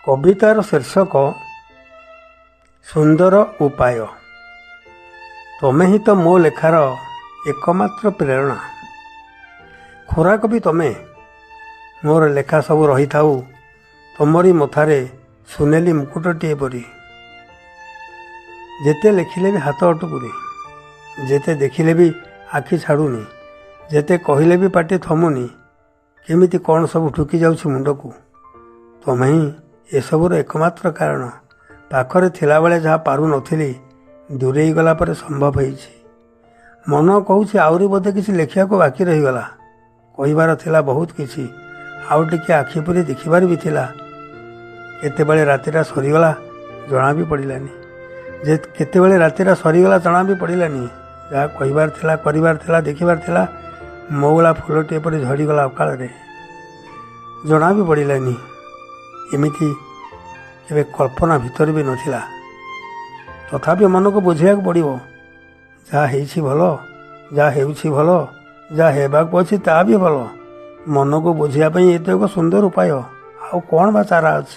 कवितार शीर्षक सुंदर उपाय। तमें ही तो मो लेखार एकमात्र प्रेरणा। खोराक भी तमें मोर लेखा सब रही थाऊ तुमरी मथारे सुनेली मुकुटटीए परी। जेते लिखिले भी हाथ अटकुनी, जेते देखिले भी आखि छाड़ुनी, जेते कहले भी पाटी थमुनी। केमिति कौन सब ठुकी जाउछि मुंडकू। तमें ही एसबूर एकमात्र कारण। पाखरे थिला बेले जहाँ पारु नथिली दूरेई गला पर संभव होइछि। मन कहूछि आउरी बोधे किछि लेखियाको बाकी रहीगला। कहिबार थिला बहुत किछि, आउ टिके आखि पुरी देखिबार भी थिला। केतेबेले रातिटा सरीगला जणा भी पड़िलानी। जे केतेबेले रातिटा सरीगला जणा भी पड़िलानी। जहाँ कहिबार थिला, करिबार थिला, देखिबार थिला मौला फुलटीए परि झड़ीगला अकाल रे। जणा भी पड़िलानी। एमिति केबे कल्पना भितर भी नथिला। तथापि मन को बुझाइବାକୁ पड़िबो। जहाँ हेइछि भल, जहाँ हेउछि भल, जहाँ हेबाक अछि ता भी भल। मन को बुझिया पई एतो एक सुंदर उपाय। आउ कोन बा चारा अछि।